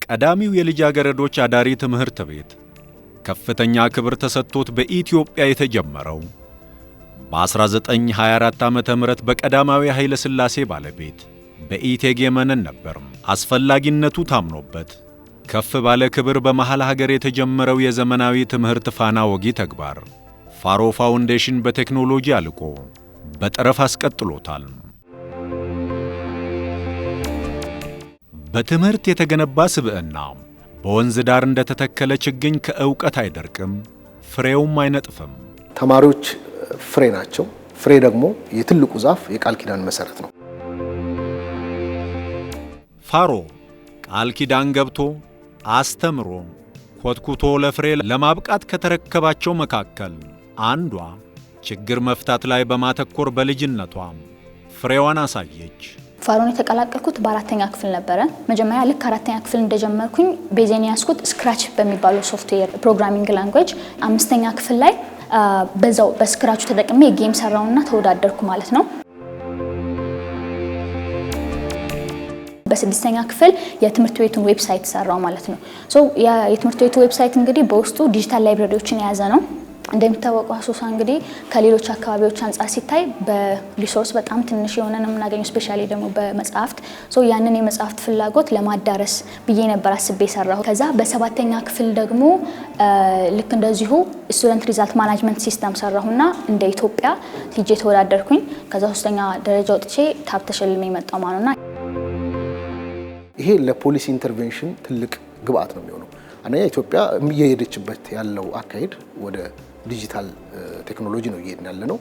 ቀዳሚው የልጃገረዶች አዳሪ ትምህርት ቤት ከፍተኛ ክብር ተሰጥቶት በኢትዮጵያ የተጀመረው በ1924 ዓመተ ምህረት በቀዳማዊ ኃይለ ሥላሴ ባለቤት በኢቴጌ መነን ነበር። አስፈላጊነቱ ታምኖበት ከፍ ባለ ክብር በመሃል ሀገር የተጀመረው የዘመናዊ ትምህርት ፋና ወጊ ተግባር ፋሮ ፋውንዴሽን በቴክኖሎጂ አልቆ በጠረፍ አስቀጥሎታል። በትምህርት የተገነባ ስብዕና በወንዝ ዳር እንደተተከለ ችግኝ ከእውቀት አይደርቅም፣ ፍሬውም አይነጥፍም። ተማሪዎች ፍሬ ናቸው። ፍሬ ደግሞ የትልቁ ዛፍ የቃል ኪዳን መሰረት ነው። ፋሮ ቃል ኪዳን ገብቶ አስተምሮ ኮትኩቶ ለፍሬ ለማብቃት ከተረከባቸው መካከል አንዷ ችግር መፍታት ላይ በማተኮር በልጅነቷ ፍሬዋን አሳየች። ፋሮን የተቀላቀልኩት በአራተኛ ክፍል ነበረ። መጀመሪያ ልክ አራተኛ ክፍል እንደጀመርኩኝ ቤዜን ያስኩት ስክራች በሚባለው ሶፍትዌር ፕሮግራሚንግ ላንጉዌጅ። አምስተኛ ክፍል ላይ በዛው በስክራቹ ተጠቅሜ ጌም ሰራውና ተወዳደርኩ ማለት ነው። በስድስተኛ ክፍል የትምህርት ቤቱን ዌብሳይት ሰራው ማለት ነው። የትምህርት ቤቱ ዌብሳይት እንግዲህ በውስጡ ዲጂታል ላይብረሪዎችን የያዘ ነው። እንደሚታወቀው አሶሳ እንግዲህ ከሌሎች አካባቢዎች አንፃር ሲታይ በሪሶርስ በጣም ትንሽ የሆነ ነው የምናገኘው፣ ስፔሻሊ ደግሞ በመጽሐፍት። ያንን የመጽሐፍት ፍላጎት ለማዳረስ ብዬ ነበር አስቤ ሰራሁ። ከዛ በሰባተኛ ክፍል ደግሞ ልክ እንደዚሁ ስቱደንት ሪዛልት ማኔጅመንት ሲስተም ሰራሁና እንደ ኢትዮጵያ ሂጄ ተወዳደርኩኝ። ከዛ ሶስተኛ ደረጃ ወጥቼ ታብ ተሸልሜ መጣሁ ማለት ነው። ይሄ ለፖሊሲ ኢንተርቬንሽን ትልቅ ግብአት ነው የሚሆነው። አንደኛ ኢትዮጵያ እየሄደችበት ያለው አካሄድ ወደ ዲጂታል ቴክኖሎጂ ነው እየሄድን ያለነው።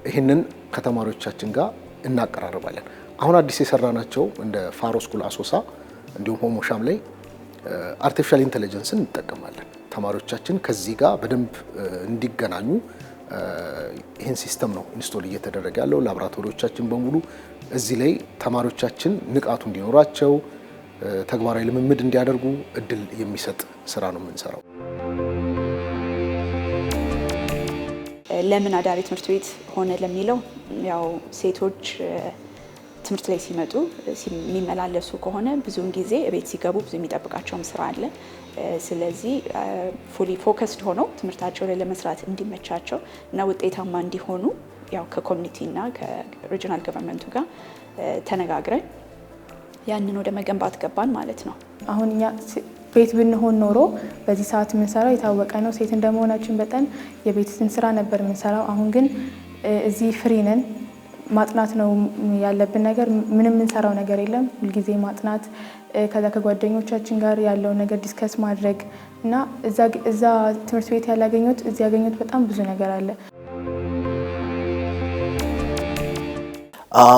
ይሄንን ከተማሪዎቻችን ጋር እናቀራርባለን። አሁን አዲስ የሰራናቸው እንደ ፋሮ ስኩል አሶሳ እንዲሁም ሆሞሻም ላይ አርቲፊሻል ኢንተለጀንስን እንጠቀማለን። ተማሪዎቻችን ከዚህ ጋር በደንብ እንዲገናኙ ይህን ሲስተም ነው ኢንስቶል እየተደረገ ያለው። ላቦራቶሪዎቻችን በሙሉ እዚህ ላይ ተማሪዎቻችን ንቃቱ እንዲኖራቸው ተግባራዊ ልምምድ እንዲያደርጉ እድል የሚሰጥ ስራ ነው የምንሰራው። ለምን አዳሪ ትምህርት ቤት ሆነ ለሚለው ያው ሴቶች ትምህርት ላይ ሲመጡ የሚመላለሱ ከሆነ ብዙውን ጊዜ ቤት ሲገቡ ብዙ የሚጠብቃቸውም ስራ አለ። ስለዚህ ፉሊ ፎከስድ ሆነው ትምህርታቸው ላይ ለመስራት እንዲመቻቸው እና ውጤታማ እንዲሆኑ ያው ከኮሚኒቲ እና ከሪጂናል ገቨርንመንቱ ጋር ተነጋግረን ያንን ወደ መገንባት ገባን ማለት ነው። አሁን እኛ ቤት ብንሆን ኖሮ በዚህ ሰዓት የምንሰራው የታወቀ ነው። ሴት እንደመሆናችን በጣም የቤትን ስራ ነበር የምንሰራው። አሁን ግን እዚህ ፍሪ ነን። ማጥናት ነው ያለብን ነገር። ምንም የምንሰራው ነገር የለም። ሁልጊዜ ማጥናት፣ ከዛ ከጓደኞቻችን ጋር ያለው ነገር ዲስከስ ማድረግ እና እዛ ትምህርት ቤት ያላገኙት እዚህ ያገኙት በጣም ብዙ ነገር አለ።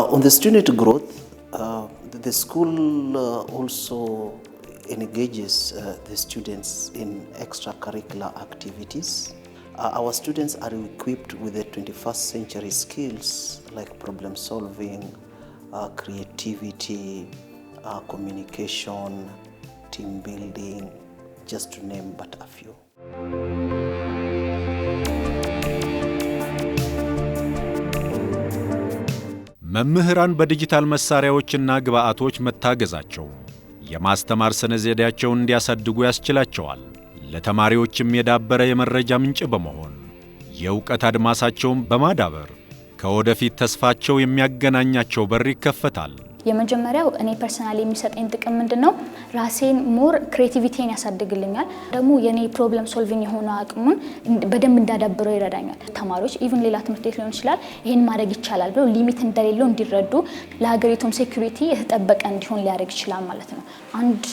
On the student growth, the school also engages the students in extracurricular activities. Our students are equipped with the 21st century skills like problem solving, creativity, communication, team building, just to name but a few. መምህራን በዲጂታል መሳሪያዎችና ግብአቶች መታገዛቸው የማስተማር ስነ ዘዴያቸውን እንዲያሳድጉ ያስችላቸዋል። ለተማሪዎችም የዳበረ የመረጃ ምንጭ በመሆን የእውቀት አድማሳቸውን በማዳበር ከወደፊት ተስፋቸው የሚያገናኛቸው በር ይከፈታል። የመጀመሪያው እኔ ፐርሰናሊ የሚሰጠኝ ጥቅም ምንድነው? ራሴን ሞር ክሬቲቪቲን ያሳድግልኛል። ደግሞ የኔ ፕሮብለም ሶልቪንግ የሆነ አቅሙን በደንብ እንዳዳብረው ይረዳኛል። ተማሪዎች ኢቭን ሌላ ትምህርት ቤት ሊሆን ይችላል ይሄን ማድረግ ይቻላል ብለው ሊሚት እንደሌለው እንዲረዱ፣ ለሀገሪቱም ሴኩሪቲ የተጠበቀ እንዲሆን ሊያደርግ ይችላል ማለት ነው። አንድ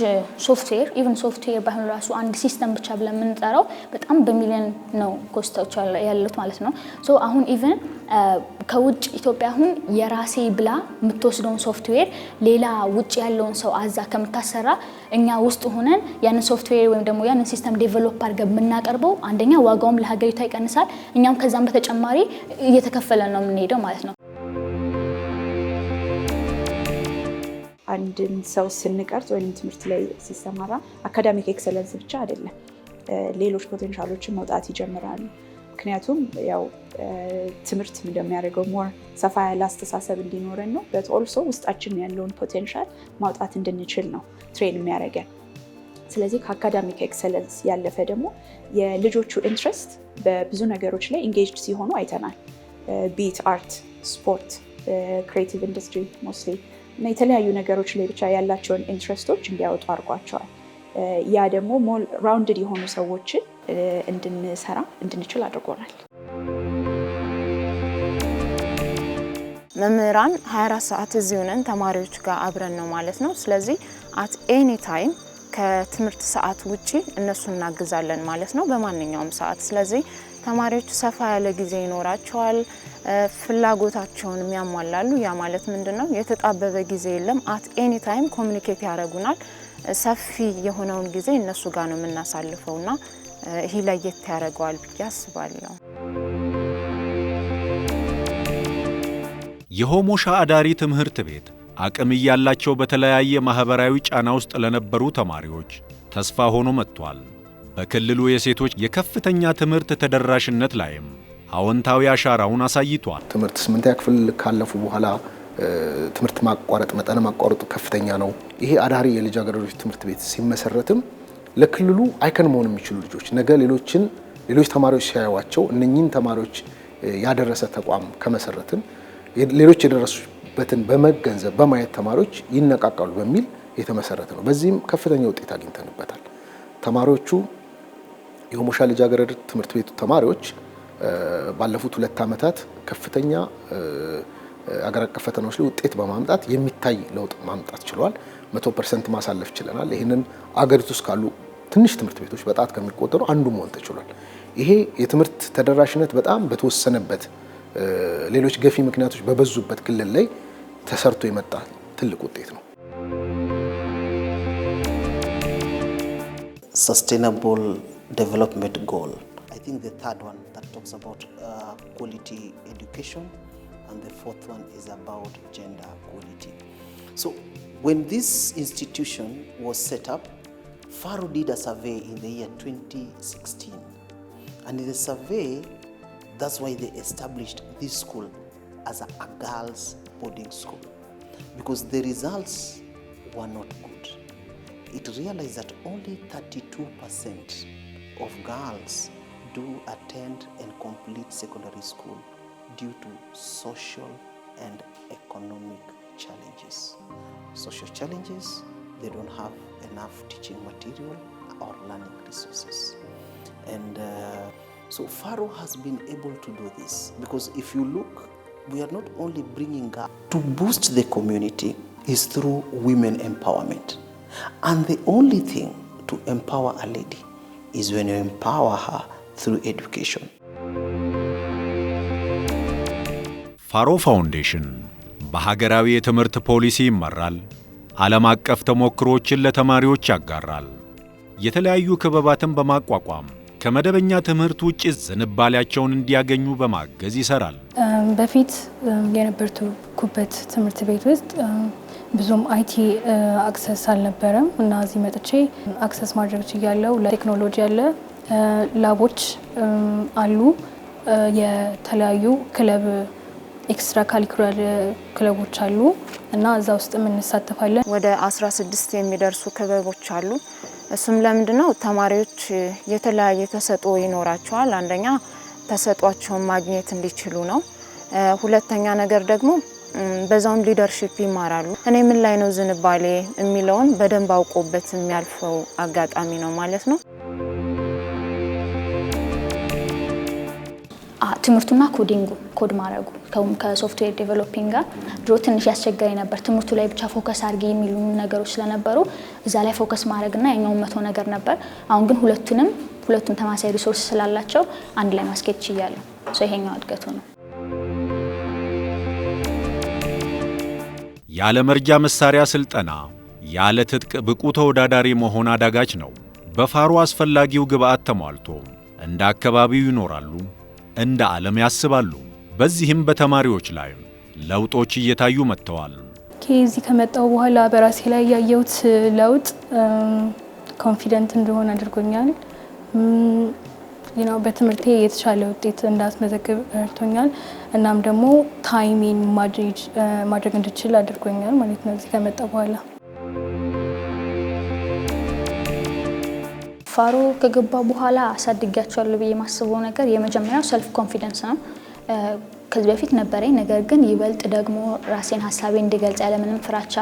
ሶፍትዌር ኢቭን ሶፍትዌር ባይሆን ራሱ አንድ ሲስተም ብቻ ብለን የምንጠራው በጣም በሚሊዮን ነው ኮስቶች ያሉት ማለት ነው። አሁን ኢቭን ከውጭ ኢትዮጵያ አሁን የራሴ ብላ የምትወስደውን ሶፍትዌር ሌላ ውጭ ያለውን ሰው አዛ ከምታሰራ እኛ ውስጥ ሆነን ያንን ሶፍትዌር ወይም ደግሞ ያንን ሲስተም ዴቨሎፕ አድርገን የምናቀርበው አንደኛ ዋጋውም ለሀገሪቷ ይቀንሳል፣ እኛም ከዛም በተጨማሪ እየተከፈለ ነው የምንሄደው ማለት ነው። አንድን ሰው ስንቀርጽ ወይም ትምህርት ላይ ሲሰማራ አካዳሚክ ኤክሰለንስ ብቻ አይደለም፣ ሌሎች ፖቴንሻሎችን መውጣት ይጀምራሉ። ምክንያቱም ያው ትምህርት እንደሚያደርገው ሞር ሰፋ ያለ አስተሳሰብ እንዲኖረን ነው። በት ኦልሶ ውስጣችን ያለውን ፖቴንሻል ማውጣት እንድንችል ነው ትሬን የሚያደርገን። ስለዚህ ከአካዳሚክ ኤክሰለንስ ያለፈ ደግሞ የልጆቹ ኢንትረስት በብዙ ነገሮች ላይ ኢንጌጅድ ሲሆኑ አይተናል። ቢት አርት፣ ስፖርት፣ ክሬቲቭ ኢንዱስትሪ ሞስትሊ እና የተለያዩ ነገሮች ላይ ብቻ ያላቸውን ኢንትረስቶች እንዲያወጡ አድርጓቸዋል። ያ ደግሞ ሞር ራውንድድ የሆኑ ሰዎችን እንድንሰራ እንድንችል አድርጎናል። መምህራን 24 ሰዓት እዚሁ ነን ተማሪዎች ጋር አብረን ነው ማለት ነው። ስለዚህ አት ኤኒ ታይም ከትምህርት ሰዓት ውጪ እነሱ እናግዛለን ማለት ነው በማንኛውም ሰዓት። ስለዚህ ተማሪዎች ሰፋ ያለ ጊዜ ይኖራቸዋል፣ ፍላጎታቸውን ያሟላሉ። ያ ማለት ምንድነው? የተጣበበ ጊዜ የለም። አት ኤኒ ታይም ኮሙኒኬት ያደርጉናል። ሰፊ የሆነውን ጊዜ እነሱ ጋር ነው የምናሳልፈውና ይሄ ለየት ያደርገዋል ብዬ አስባለሁ። የሆሞሻ አዳሪ ትምህርት ቤት አቅም እያላቸው በተለያየ ማህበራዊ ጫና ውስጥ ለነበሩ ተማሪዎች ተስፋ ሆኖ መጥቷል። በክልሉ የሴቶች የከፍተኛ ትምህርት ተደራሽነት ላይም አዎንታዊ አሻራውን አሳይቷል። ትምህርት 8ኛ ክፍል ካለፉ በኋላ ትምህርት ማቋረጥ መጠን ማቋረጡ ከፍተኛ ነው። ይሄ አዳሪ የልጃገረዶች ትምህርት ቤት ሲመሰረትም ለክልሉ አይከን መሆን የሚችሉ ልጆች ነገ ሌሎች ተማሪዎች ሲያዩዋቸው እነኚህን ተማሪዎች ያደረሰ ተቋም ከመሰረትን ሌሎች የደረሱበትን በመገንዘብ በማየት ተማሪዎች ይነቃቃሉ በሚል የተመሰረተ ነው። በዚህም ከፍተኛ ውጤት አግኝተንበታል። ተማሪዎቹ የሆሞሻ ልጃገረድ ትምህርት ቤቱ ተማሪዎች ባለፉት 2 ዓመታት ከፍተኛ አገር አቀፍ ፈተናዎች ላይ ውጤት በማምጣት የሚታይ ለውጥ ማምጣት ችሏል። 100% ማሳለፍ ችለናል። ይህንን አገሪቱ ውስጥ ካሉ ትንሽ ትምህርት ቤቶች በጣት ከሚቆጠሩ አንዱ መሆን ተችሏል። ይሄ የትምህርት ተደራሽነት በጣም በተወሰነበት ሌሎች ገፊ ምክንያቶች በበዙበት ክልል ላይ ተሰርቶ የመጣ ትልቅ ውጤት ነው። Sustainable development goal. I think the third one that talks about quality education, and the fourth one is about gender equality. So when this institution was set up, Faro did a survey in the year 2016, and in the survey, that's why they established this school as a girls' boarding school, because the results were not good. It realized that only 32% of girls do attend and complete secondary school due to social and economic challenges. Social challenges, they don't have enough teaching material or learning resources. And so Faro has been able to do this, because if you look, we are not only bringing up to boost the community is through women empowerment. And the only thing to empower a lady is when you empower her through education. ፋሮ ፋውንዴሽን በሀገራዊ የትምህርት ፖሊሲ ይመራል። ዓለም አቀፍ ተሞክሮችን ለተማሪዎች ያጋራል። የተለያዩ ክበባትን በማቋቋም ከመደበኛ ትምህርት ውጭ ዝንባሌያቸውን እንዲያገኙ በማገዝ ይሰራል። በፊት የነበርኩበት ትምህርት ቤት ውስጥ ብዙም አይቲ አክሰስ አልነበረም እና እዚህ መጥቼ አክሰስ ማድረግ ችያለሁ። ለቴክኖሎጂ ያለ ላቦች አሉ። የተለያዩ ክለብ ኤክስትራ ካሪኩላር ክለቦች አሉ እና እዛ ውስጥ እንሳተፋለን። ወደ 16 የሚደርሱ ክበቦች አሉ። እሱም ለምንድነው? ተማሪዎች የተለያየ ተሰጥኦ ይኖራቸዋል። አንደኛ ተሰጥኦአቸውን ማግኘት እንዲችሉ ነው። ሁለተኛ ነገር ደግሞ በዛውም ሊደርሺፕ ይማራሉ። እኔ ምን ላይ ነው ዝንባሌ የሚለውን በደንብ አውቆበት የሚያልፈው አጋጣሚ ነው ማለት ነው። ትምህርቱና ኮዲንጉ ኮድ ማድረጉ ከሶፍትዌር ዴቨሎፒንግ ጋር ድሮ ትንሽ ያስቸገረኝ ነበር። ትምህርቱ ላይ ብቻ ፎከስ አድርጌ የሚሉ ነገሮች ስለነበሩ እዛ ላይ ፎከስ ማድረግና ያኛውን መቶ ነገር ነበር። አሁን ግን ሁለቱም ተማሳይ ሪሶርስ ስላላቸው አንድ ላይ ማስኬድ ችያለሁ። ይሄኛው እድገቱ ነው። ያለ መርጃ መሳሪያ ስልጠና ያለ ትጥቅ ብቁ ተወዳዳሪ መሆን አዳጋች ነው። በፋሮ አስፈላጊው ግብአት ተሟልቶ እንደ አካባቢው ይኖራሉ፣ እንደ ዓለም ያስባሉ። በዚህም በተማሪዎች ላይ ለውጦች እየታዩ መጥተዋል። ከዚህ ከመጣው በኋላ በራሴ ላይ ያየሁት ለውጥ ኮንፊደንት እንደሆነ አድርጎኛል። በትምህርቴ የተሻለ ውጤት እንዳስመዘግብ ረድቶኛል። እናም ደግሞ ታይሚን ማድረግ እንድችል አድርጎኛል ማለት ነው እዚህ ከመጣ በኋላ። ፋሮ ከገባ በኋላ አሳድጋቸዋለሁ ብዬ የማስበው ነገር የመጀመሪያው ሰልፍ ኮንፊደንስ ነው። ከዚህ በፊት ነበረኝ፣ ነገር ግን ይበልጥ ደግሞ ራሴን ሀሳቤ እንዲገልጽ ያለምንም ፍራቻ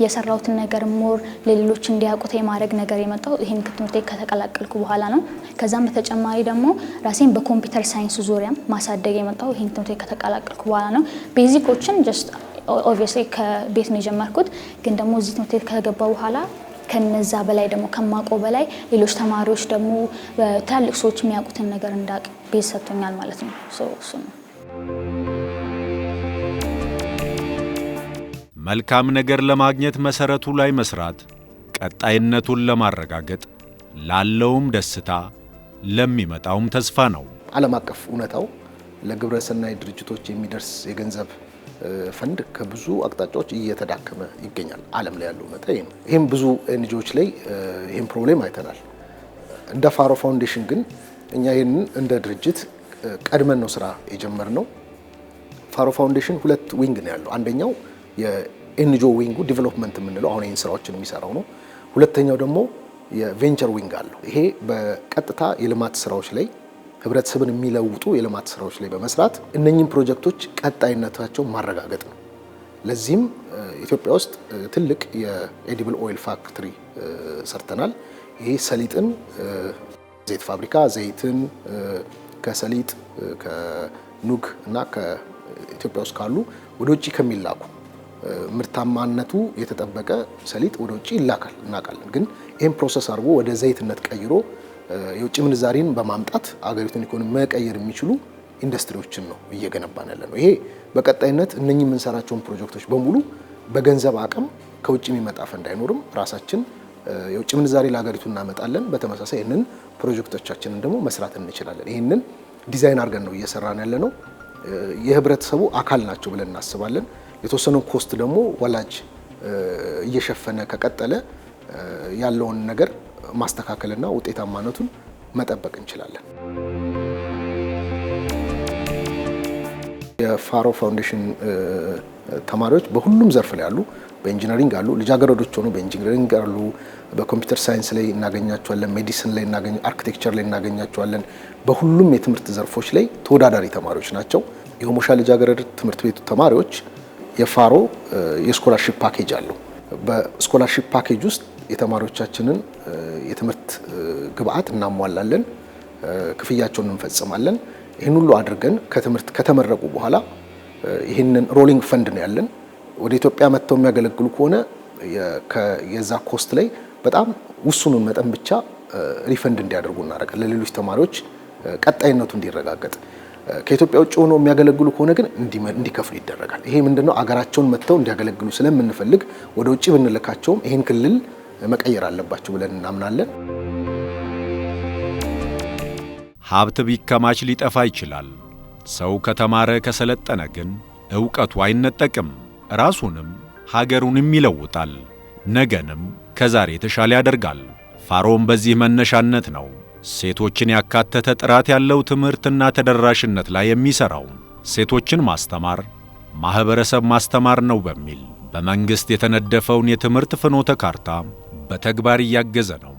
የሰራሁትን ነገር ሞር ለሌሎች እንዲያውቁት የማድረግ ነገር የመጣው ይሄን ትምህርት ከተቀላቀልኩ በኋላ ነው። ከዛም በተጨማሪ ደግሞ ራሴን በኮምፒውተር ሳይንስ ዙሪያም ማሳደግ የመጣው ይሄን ትምህርት ከተቀላቀልኩ በኋላ ነው። ቤዚኮችን ጀስት ኦብቪየስሊ ከቤት ነው የጀመርኩት፣ ግን ደግሞ እዚህ ትምህርት ቤት ከገባ በኋላ ከነዛ በላይ ደግሞ ከማውቀው በላይ ሌሎች ተማሪዎች ደግሞ ትላልቅ ሰዎች የሚያውቁትን ነገር እንዳውቅ ቤዝ ሰጥቶኛል ማለት ነው። እሱ ነው። መልካም ነገር ለማግኘት መሰረቱ ላይ መስራት፣ ቀጣይነቱን ለማረጋገጥ ላለውም ደስታ ለሚመጣውም ተስፋ ነው። ዓለም አቀፍ እውነታው ለግብረ ሰናይ ድርጅቶች የሚደርስ የገንዘብ ፈንድ ከብዙ አቅጣጫዎች እየተዳከመ ይገኛል። ዓለም ላይ ያለው እውነታ ይሄ ነው። ይሄም ብዙ ኤንጂኦዎች ላይ ይሄን ፕሮብሌም አይተናል። እንደ ፋሮ ፋውንዴሽን ግን እኛ ይሄንን እንደ ድርጅት ቀድመን ነው ስራ የጀመርነው። ፋሮ ፋውንዴሽን ሁለት ዊንግ ነው ያለው። አንደኛው የኤንጂኦ ዊንጉ ዲቨሎፕመንት የምንለው አሁን ይህን ስራዎችን የሚሰራው ነው። ሁለተኛው ደግሞ የቬንቸር ዊንግ አለው። ይሄ በቀጥታ የልማት ስራዎች ላይ ህብረተሰብን የሚለውጡ የልማት ስራዎች ላይ በመስራት እነኚህን ፕሮጀክቶች ቀጣይነታቸው ማረጋገጥ ነው። ለዚህም ኢትዮጵያ ውስጥ ትልቅ የኤዲብል ኦይል ፋክትሪ ሰርተናል። ይሄ ሰሊጥን ዘይት ፋብሪካ ዘይትን ከሰሊጥ ከኑግ እና ከኢትዮጵያ ውስጥ ካሉ ወደ ውጭ ከሚላኩ ምርታማነቱ የተጠበቀ ሰሊጥ ወደ ውጭ ይላካል እናውቃለን። ግን ይህን ፕሮሰስ አድርጎ ወደ ዘይትነት ቀይሮ የውጭ ምንዛሪን በማምጣት አገሪቱን ኢኮኖሚ መቀየር የሚችሉ ኢንዱስትሪዎችን ነው እየገነባን ያለ ነው። ይሄ በቀጣይነት እነኚህ የምንሰራቸውን ፕሮጀክቶች በሙሉ በገንዘብ አቅም ከውጭ የሚመጣ ፈንድ አይኖርም። ራሳችን የውጭ ምንዛሪ ለሀገሪቱ እናመጣለን። በተመሳሳይ ይህንን ፕሮጀክቶቻችንን ደግሞ መስራት እንችላለን። ይህንን ዲዛይን አድርገን ነው እየሰራን ያለ ነው። የህብረተሰቡ አካል ናቸው ብለን እናስባለን። የተወሰነው ኮስት ደግሞ ወላጅ እየሸፈነ ከቀጠለ ያለውን ነገር ማስተካከልና ውጤታማነቱን መጠበቅ እንችላለን። የፋሮ ፋውንዴሽን ተማሪዎች በሁሉም ዘርፍ ላይ አሉ። በኢንጂነሪንግ አሉ፣ ልጃገረዶች ሆኑ በኢንጂነሪንግ አሉ፣ በኮምፒውተር ሳይንስ ላይ እናገኛቸዋለን፣ ሜዲሲን ላይ አርኪቴክቸር ላይ እናገኛቸዋለን። በሁሉም የትምህርት ዘርፎች ላይ ተወዳዳሪ ተማሪዎች ናቸው። የሆሞሻ ልጃገረድ ትምህርት ቤቱ ተማሪዎች የፋሮ የስኮላርሺፕ ፓኬጅ አለው። በስኮላርሺፕ ፓኬጅ ውስጥ የተማሪዎቻችንን የትምህርት ግብአት እናሟላለን፣ ክፍያቸውን እንፈጽማለን። ይህን ሁሉ አድርገን ከትምህርት ከተመረቁ በኋላ ይህንን ሮሊንግ ፈንድ ነው ያለን። ወደ ኢትዮጵያ መጥተው የሚያገለግሉ ከሆነ የዛ ኮስት ላይ በጣም ውሱኑን መጠን ብቻ ሪፈንድ እንዲያደርጉ እናደርጋለን፣ ለሌሎች ተማሪዎች ቀጣይነቱ እንዲረጋገጥ። ከኢትዮጵያ ውጭ ሆነው የሚያገለግሉ ከሆነ ግን እንዲከፍሉ ይደረጋል። ይሄ ምንድነው አገራቸውን መጥተው እንዲያገለግሉ ስለምንፈልግ ወደ ውጭ ብንልካቸውም ይሄን ክልል መቀየር አለባቸው ብለን እናምናለን። ሀብት ቢከማች ሊጠፋ ይችላል። ሰው ከተማረ ከሰለጠነ ግን ዕውቀቱ አይነጠቅም። ራሱንም ሀገሩንም ይለውጣል። ነገንም ከዛሬ የተሻለ ያደርጋል። ፋሮም በዚህ መነሻነት ነው ሴቶችን ያካተተ ጥራት ያለው ትምህርትና ተደራሽነት ላይ የሚሰራው። ሴቶችን ማስተማር ማህበረሰብ ማስተማር ነው በሚል በመንግስት የተነደፈውን የትምህርት ፍኖተ ካርታ በተግባር እያገዘ ነው።